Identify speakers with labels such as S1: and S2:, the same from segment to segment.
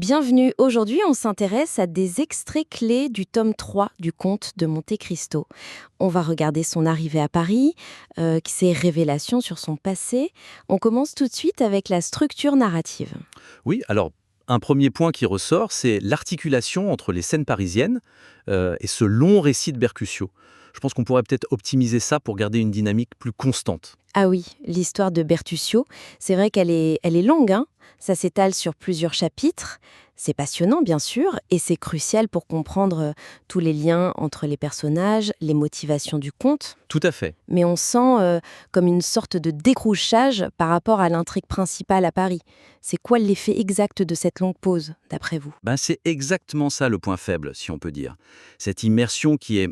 S1: Bienvenue, aujourd'hui on s'intéresse à des extraits clés du tome 3 du Comte de Monte Cristo. On va regarder son arrivée à Paris, ses révélations sur son passé. On commence tout de suite avec la structure narrative.
S2: Oui, alors un premier point qui ressort, c'est l'articulation entre les scènes parisiennes et ce long récit de Bercusio. Je pense qu'on pourrait peut-être optimiser ça pour garder une dynamique plus constante.
S1: Ah oui, l'histoire de Bertuccio, c'est vrai qu'elle est longue, hein. Ça s'étale sur plusieurs chapitres. C'est passionnant, bien sûr, et c'est crucial pour comprendre tous les liens entre les personnages, les motivations du conte.
S2: Tout à fait.
S1: Mais on sent comme une sorte de décrochage par rapport à l'intrigue principale à Paris. C'est quoi l'effet exact de cette longue pause, d'après vous?
S2: C'est exactement ça le point faible, si on peut dire. Cette immersion qui est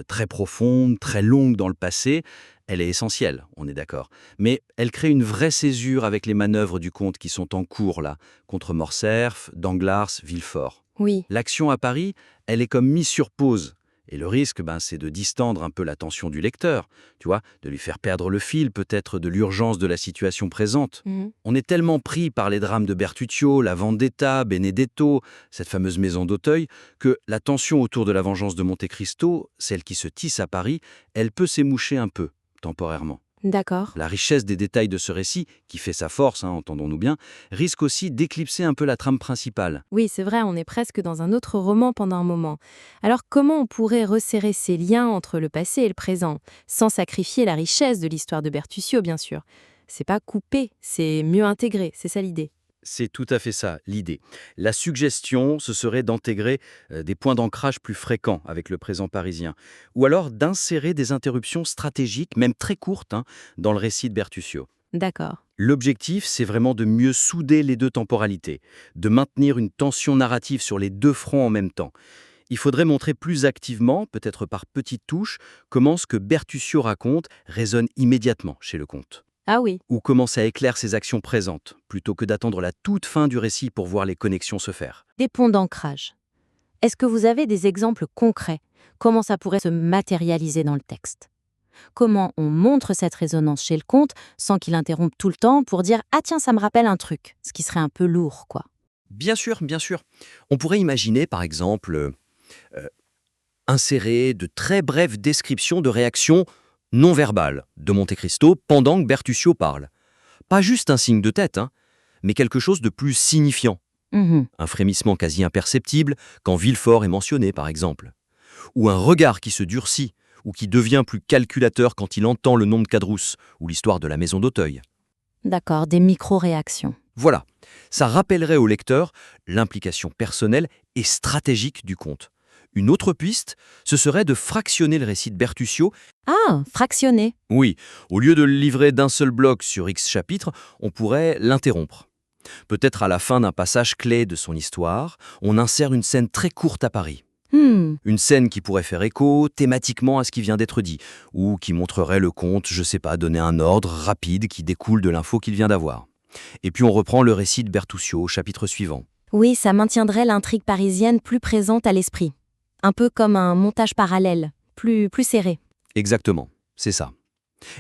S2: très profonde, très longue dans le passé, elle est essentielle, on est d'accord. Mais elle crée une vraie césure avec les manœuvres du comte qui sont en cours là, contre Morcerf, Danglars, Villefort.
S1: Oui,
S2: L'action à Paris, elle est comme mise sur pause. Et le risque, c'est de distendre un peu l'attention du lecteur, tu vois, de lui faire perdre le fil peut-être de l'urgence de la situation présente.
S1: mhm.
S2: On est tellement pris par les drames de Bertuccio, la Vendetta, Benedetto, cette fameuse maison d'Auteuil, que la tension autour de la vengeance de Monte Cristo, celle qui se tisse à Paris, elle peut s'émoucher un peu, temporairement.
S1: D'accord.
S2: La richesse des détails de ce récit, qui fait sa force, entendons-nous bien, risque aussi d'éclipser un peu la trame principale.
S1: Oui, c'est vrai, on est presque dans un autre roman pendant un moment. Alors comment on pourrait resserrer ces liens entre le passé et le présent, sans sacrifier la richesse de l'histoire de Bertuccio, bien sûr? C'est pas couper, c'est mieux intégrer, c'est ça l'idée.
S2: C'est tout à fait ça, l'idée. La suggestion, ce serait d'intégrer des points d'ancrage plus fréquents avec le présent parisien, ou alors d'insérer des interruptions stratégiques, même très courtes, dans le récit de Bertuccio.
S1: D'accord.
S2: L'objectif, c'est vraiment de mieux souder les deux temporalités, de maintenir une tension narrative sur les deux fronts en même temps. Il faudrait montrer plus activement, peut-être par petites touches, comment ce que Bertuccio raconte résonne immédiatement chez le comte
S1: Ah oui.
S2: ou comment ça éclaire ses actions présentes, plutôt que d'attendre la toute fin du récit pour voir les connexions se faire.
S1: Des ponts d'ancrage. Est-ce que vous avez des exemples concrets? Comment ça pourrait se matérialiser dans le texte? Comment on montre cette résonance chez le conte sans qu'il interrompe tout le temps pour dire «Ah tiens, ça me rappelle un truc», ce qui serait un peu lourd, quoi.
S2: Bien sûr, bien sûr. On pourrait imaginer, par exemple, insérer de très brèves descriptions de réactions non verbales de Monte Cristo pendant que Bertuccio parle. Pas juste un signe de tête, mais quelque chose de plus signifiant.
S1: Mhm.
S2: Un frémissement quasi imperceptible quand Villefort est mentionné, par exemple. Ou un regard qui se durcit, ou qui devient plus calculateur quand il entend le nom de Cadrousse, ou l'histoire de la maison d'Auteuil.
S1: D'accord, des micro-réactions.
S2: Voilà, ça rappellerait au lecteur l'implication personnelle et stratégique du conte. Une autre piste, ce serait de fractionner le récit de Bertuccio.
S1: Ah, fractionné.
S2: Oui, au lieu de le livrer d'un seul bloc sur X chapitres, on pourrait l'interrompre. Peut-être à la fin d'un passage clé de son histoire, on insère une scène très courte à Paris. Une scène qui pourrait faire écho thématiquement à ce qui vient d'être dit, ou qui montrerait le comte, je sais pas, donner un ordre rapide qui découle de l'info qu'il vient d'avoir. Et puis on reprend le récit de Bertuccio au chapitre suivant.
S1: Oui, ça maintiendrait l'intrigue parisienne plus présente à l'esprit. Un peu comme un montage parallèle, plus serré.
S2: Exactement, c'est ça.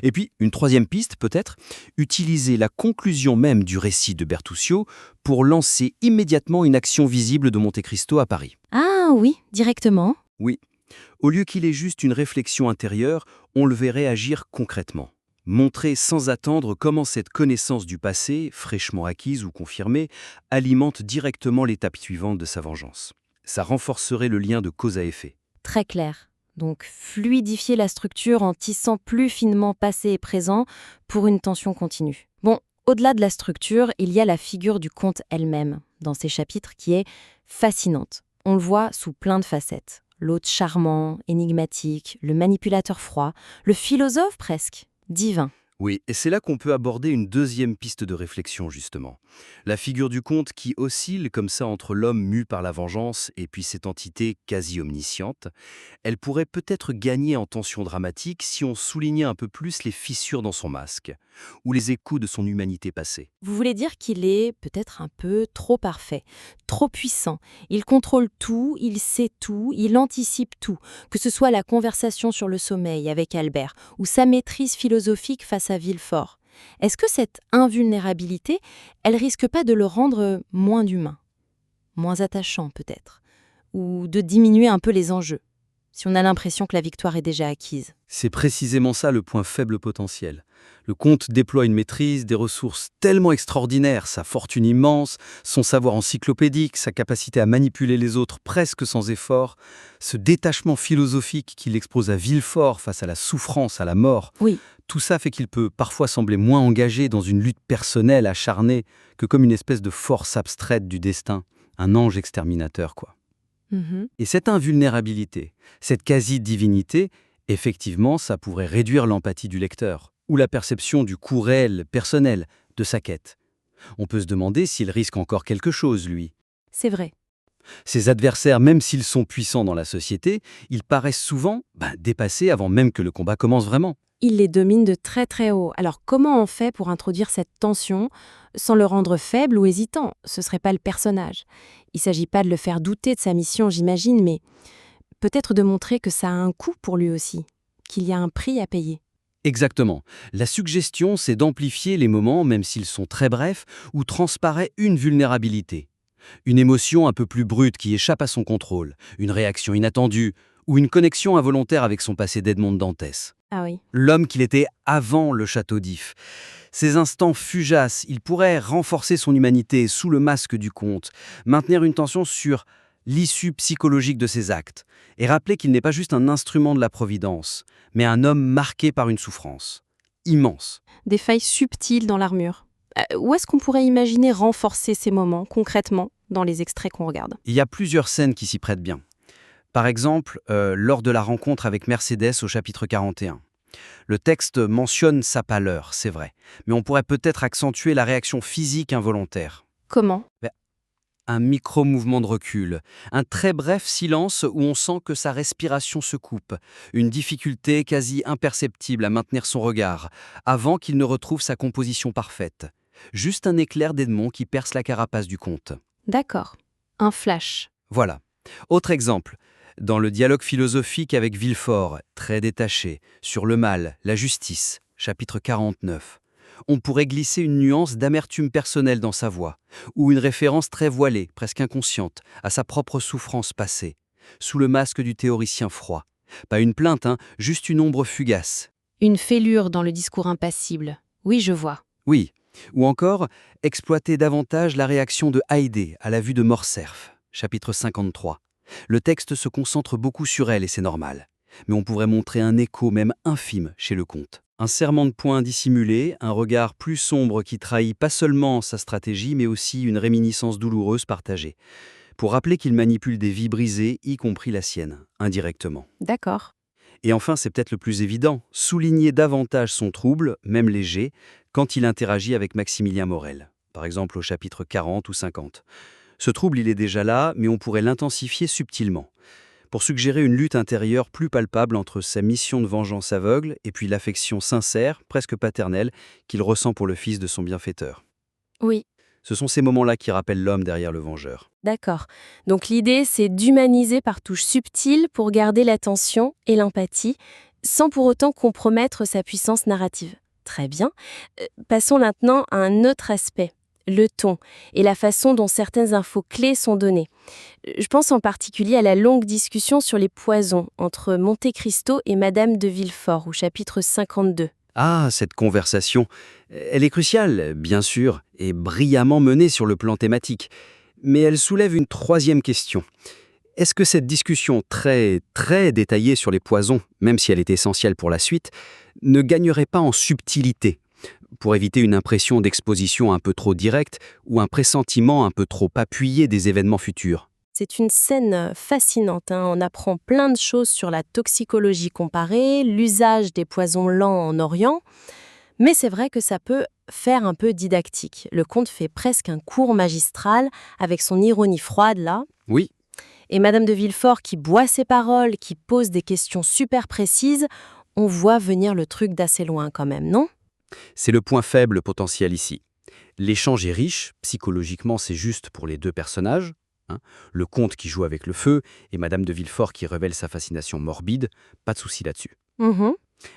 S2: Et puis, une troisième piste peut-être, utiliser la conclusion même du récit de Bertuccio pour lancer immédiatement une action visible de Monte Cristo à Paris.
S1: Ah oui, directement.
S2: Oui, au lieu qu'il ait juste une réflexion intérieure, on le verrait agir concrètement. Montrer sans attendre comment cette connaissance du passé, fraîchement acquise ou confirmée, alimente directement l'étape suivante de sa vengeance. Ça renforcerait le lien de cause à effet.
S1: Très clair. Donc, fluidifier la structure en tissant plus finement passé et présent pour une tension continue. Bon, au-delà de la structure, il y a la figure du conte elle-même, dans ces chapitres, qui est fascinante. On le voit sous plein de facettes. L'hôte charmant, énigmatique, le manipulateur froid, le philosophe presque, divin.
S2: Oui, et c'est là qu'on peut aborder une deuxième piste de réflexion, justement. La figure du conte qui oscille comme ça entre l'homme mu par la vengeance et puis cette entité quasi omnisciente, elle pourrait peut-être gagner en tension dramatique si on soulignait un peu plus les fissures dans son masque, ou les échos de son humanité passée.
S1: Vous voulez dire qu'il est peut-être un peu trop parfait, trop puissant. Il contrôle tout, il sait tout, il anticipe tout, que ce soit la conversation sur le sommeil avec Albert ou sa maîtrise philosophique face à Villefort. Est-ce que cette invulnérabilité, elle risque pas de le rendre moins humain? moins attachant peut-être, ou de diminuer un peu les enjeux, si on a l'impression que la victoire est déjà acquise.
S2: C'est précisément ça le point faible potentiel. Le conte déploie une maîtrise, des ressources tellement extraordinaires, sa fortune immense, son savoir encyclopédique, sa capacité à manipuler les autres presque sans effort, ce détachement philosophique qu'il expose à Villefort face à la souffrance, à la mort.
S1: Oui.
S2: Tout ça fait qu'il peut parfois sembler moins engagé dans une lutte personnelle acharnée que comme une espèce de force abstraite du destin, un ange exterminateur, quoi.
S1: Mhm.
S2: Et cette invulnérabilité, cette quasi-divinité, effectivement, ça pourrait réduire l'empathie du lecteur, ou la perception du coût réel, personnel, de sa quête. On peut se demander s'il risque encore quelque chose, lui.
S1: C'est vrai.
S2: Ses adversaires, même s'ils sont puissants dans la société, ils paraissent souvent dépassés avant même que le combat commence vraiment.
S1: Il les domine de très très haut. Alors comment on fait pour introduire cette tension sans le rendre faible ou hésitant? Ce serait pas le personnage. Il s'agit pas de le faire douter de sa mission, j'imagine, mais peut-être de montrer que ça a un coût pour lui aussi, qu'il y a un prix à payer.
S2: Exactement. La suggestion, c'est d'amplifier les moments, même s'ils sont très brefs, où transparaît une vulnérabilité. Une émotion un peu plus brute qui échappe à son contrôle, une réaction inattendue, ou une connexion involontaire avec son passé d'Edmond Dantès.
S1: Ah oui.
S2: L'homme qu'il était avant le château d'If. Ces instants fugaces, il pourrait renforcer son humanité sous le masque du conte, maintenir une tension sur l'issue psychologique de ses actes, et rappeler qu'il n'est pas juste un instrument de la providence, mais un homme marqué par une souffrance immense.
S1: Des failles subtiles dans l'armure. Où est-ce qu'on pourrait imaginer renforcer ces moments, concrètement, dans les extraits qu'on regarde?
S2: Il y a plusieurs scènes qui s'y prêtent bien. Par exemple, lors de la rencontre avec Mercédès au chapitre 41. Le texte mentionne sa pâleur, c'est vrai, mais on pourrait peut-être accentuer la réaction physique involontaire.
S1: Comment?
S2: Un micro-mouvement de recul, un très bref silence où on sent que sa respiration se coupe, une difficulté quasi imperceptible à maintenir son regard, avant qu'il ne retrouve sa composition parfaite. Juste un éclair d'Edmond qui perce la carapace du conte.
S1: D'accord. Un flash.
S2: Voilà. Autre exemple, dans le dialogue philosophique avec Villefort, très détaché, sur le mal, la justice, chapitre 49. On pourrait glisser une nuance d'amertume personnelle dans sa voix, ou une référence très voilée, presque inconsciente, à sa propre souffrance passée, sous le masque du théoricien froid. Pas une plainte, juste une ombre fugace.
S1: Une fêlure dans le discours impassible. Oui, je vois.
S2: Oui, ou encore, exploiter davantage la réaction de Haydée à la vue de Morcerf, chapitre 53. Le texte se concentre beaucoup sur elle et c'est normal. Mais on pourrait montrer un écho même infime chez le comte. Un serrement de poing dissimulé, un regard plus sombre qui trahit pas seulement sa stratégie, mais aussi une réminiscence douloureuse partagée. Pour rappeler qu'il manipule des vies brisées, y compris la sienne, indirectement.
S1: D'accord.
S2: Et enfin, c'est peut-être le plus évident, souligner davantage son trouble, même léger, quand il interagit avec Maximilien Morel, par exemple au chapitre 40 ou 50. Ce trouble, il est déjà là, mais on pourrait l'intensifier subtilement, pour suggérer une lutte intérieure plus palpable entre sa mission de vengeance aveugle et puis l'affection sincère, presque paternelle, qu'il ressent pour le fils de son bienfaiteur.
S1: Oui.
S2: Ce sont ces moments-là qui rappellent l'homme derrière le vengeur.
S1: D'accord. Donc l'idée, c'est d'humaniser par touches subtiles pour garder l'attention et l'empathie, sans pour autant compromettre sa puissance narrative. Très bien. Passons maintenant à un autre aspect, le ton et la façon dont certaines infos clés sont données. Je pense en particulier à la longue discussion sur les poisons entre Monte Cristo et Madame de Villefort au chapitre 52.
S2: Ah, cette conversation, elle est cruciale, bien sûr, et brillamment menée sur le plan thématique. Mais elle soulève une troisième question. Est-ce que cette discussion très détaillée sur les poisons, même si elle est essentielle pour la suite, ne gagnerait pas en subtilité, pour éviter une impression d'exposition un peu trop directe ou un pressentiment un peu trop appuyé des événements futurs?
S1: C'est une scène fascinante. On apprend plein de choses sur la toxicologie comparée, l'usage des poisons lents en Orient. Mais c'est vrai que ça peut faire un peu didactique. Le conte fait presque un cours magistral avec son ironie froide là.
S2: Oui.
S1: Et Madame de Villefort qui boit ses paroles, qui pose des questions super précises, on voit venir le truc d'assez loin quand même, non?
S2: C'est le point faible potentiel ici. L'échange est riche, psychologiquement c'est juste pour les deux personnages, le comte qui joue avec le feu et Madame de Villefort qui révèle sa fascination morbide, pas de souci là-dessus.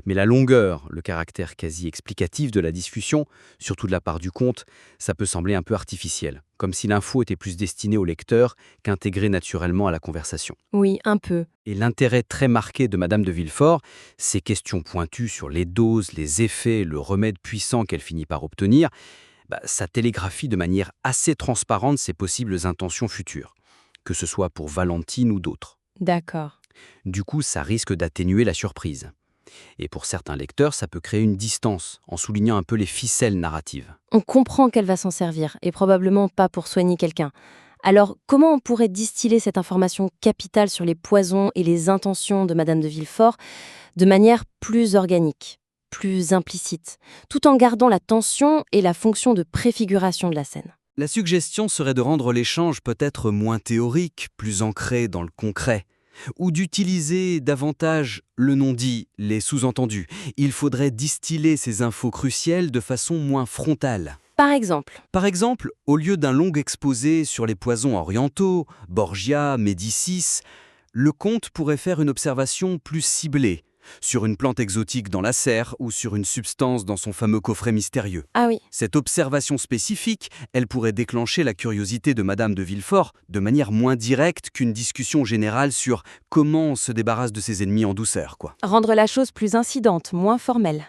S2: Mais la longueur, le caractère quasi explicatif de la discussion, surtout de la part du comte, ça peut sembler un peu artificiel,
S3: comme si l'info était plus destinée au lecteur qu'intégrée naturellement à la conversation.
S1: Oui, un peu.
S3: Et l'intérêt très marqué de Madame de Villefort, ces questions pointues sur les doses, les effets, le remède puissant qu'elle finit par obtenir, ça télégraphie de manière assez transparente ses possibles intentions futures, que ce soit pour Valentine ou d'autres.
S1: D'accord.
S3: Du coup, ça risque d'atténuer la surprise. Et pour certains lecteurs, ça peut créer une distance, en soulignant un peu les ficelles narratives.
S1: On comprend qu'elle va s'en servir, et probablement pas pour soigner quelqu'un. Alors, comment on pourrait distiller cette information capitale sur les poisons et les intentions de Madame de Villefort de manière plus organique, plus implicite, tout en gardant la tension et la fonction de préfiguration de la scène?
S2: La suggestion serait de rendre l'échange peut-être moins théorique, plus ancré dans le concret, ou d'utiliser davantage le non-dit, les sous-entendus. Il faudrait distiller ces infos cruciales de façon moins frontale.
S1: Par exemple,
S2: Par exemple, au lieu d'un long exposé sur les poisons orientaux, Borgia, Médicis, le conte pourrait faire une observation plus ciblée, sur une plante exotique dans la serre ou sur une substance dans son fameux coffret mystérieux.
S1: ah oui,
S2: Cette observation spécifique, elle pourrait déclencher la curiosité de Madame de Villefort de manière moins directe qu'une discussion générale sur comment on se débarrasse de ses ennemis en douceur, quoi.
S1: rendre la chose plus incidente, moins formelle.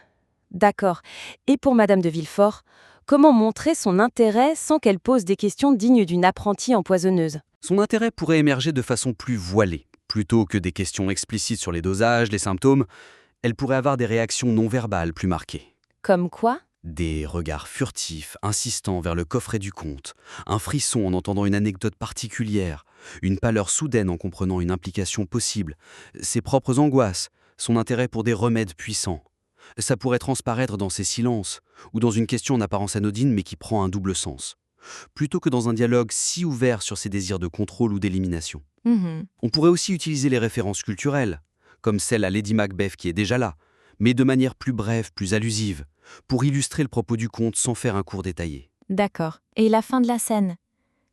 S1: D'accord. Et pour Madame de Villefort, comment montrer son intérêt sans qu'elle pose des questions dignes d'une apprentie empoisonneuse?
S2: Son intérêt pourrait émerger de façon plus voilée. Plutôt que des questions explicites sur les dosages, les symptômes, elle pourrait avoir des réactions non verbales plus marquées.
S1: Comme quoi?
S2: Des regards furtifs, insistants vers le coffret du conte, un frisson en entendant une anecdote particulière, une pâleur soudaine en comprenant une implication possible, ses propres angoisses, son intérêt pour des remèdes puissants. Ça pourrait transparaître dans ses silences, ou dans une question en apparence anodine mais qui prend un double sens, plutôt que dans un dialogue si ouvert sur ses désirs de contrôle ou d'élimination. On pourrait aussi utiliser les références culturelles, comme celle à Lady Macbeth qui est déjà là, mais de manière plus brève, plus allusive, pour illustrer le propos du conte sans faire un cours détaillé.
S1: D'accord. Et la fin de la scène,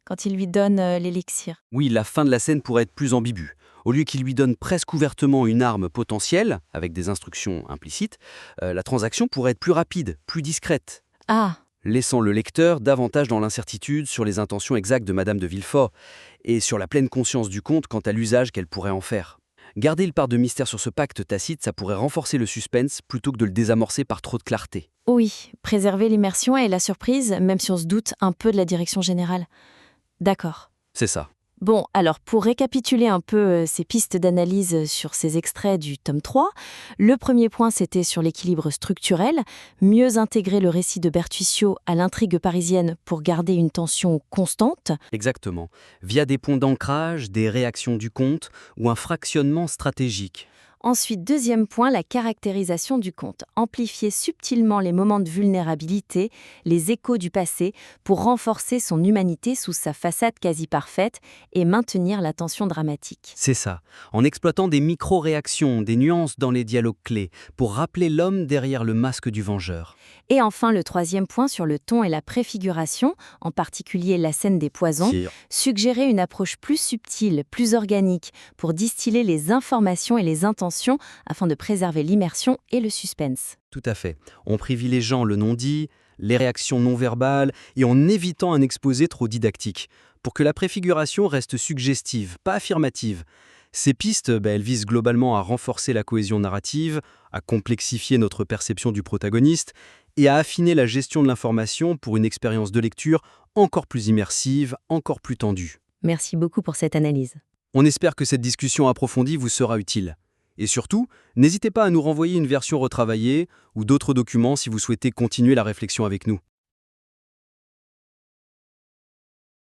S1: quand il lui donne l'élixir?
S2: Oui, la fin de la scène pourrait être plus ambiguë. Au lieu qu'il lui donne presque ouvertement une arme potentielle, avec des instructions implicites, la transaction pourrait être plus rapide, plus discrète,
S1: Ah,
S2: laissant le lecteur davantage dans l'incertitude sur les intentions exactes de Madame de Villefort et sur la pleine conscience du conte quant à l'usage qu'elle pourrait en faire. Garder une part de mystère sur ce pacte tacite, ça pourrait renforcer le suspense plutôt que de le désamorcer par trop de clarté.
S1: oui, préserver l'immersion et la surprise, même si on se doute un peu de la direction générale. D'accord.
S2: C'est ça.
S1: Bon, alors pour récapituler un peu ces pistes d'analyse sur ces extraits du tome 3, le premier point c'était sur l'équilibre structurel, mieux intégrer le récit de Bertuccio à l'intrigue parisienne pour garder une tension constante.
S2: Exactement. Via des points d'ancrage, des réactions du conte ou un fractionnement stratégique.
S1: Ensuite, deuxième point, la caractérisation du conte. Amplifier subtilement les moments de vulnérabilité, les échos du passé, pour renforcer son humanité sous sa façade quasi parfaite et maintenir la tension dramatique.
S2: C'est ça. En exploitant des micro-réactions, des nuances dans les dialogues clés, pour rappeler l'homme derrière le masque du vengeur.
S1: Et enfin, le troisième point sur le ton et la préfiguration, en particulier la scène des poisons, suggérer une approche plus subtile, plus organique, pour distiller les informations et les intentions afin de préserver l'immersion et le suspense.
S2: Tout à fait. En privilégiant le non-dit, les réactions non verbales et en évitant un exposé trop didactique, pour que la préfiguration reste suggestive, pas affirmative. Ces pistes, elles visent globalement à renforcer la cohésion narrative, à complexifier notre perception du protagoniste et à affiner la gestion de l'information pour une expérience de lecture encore plus immersive, encore plus tendue.
S1: Merci beaucoup pour cette analyse.
S2: On espère que cette discussion approfondie vous sera utile. Et surtout, n'hésitez pas à nous renvoyer une version retravaillée ou d'autres documents si vous souhaitez continuer la réflexion avec nous.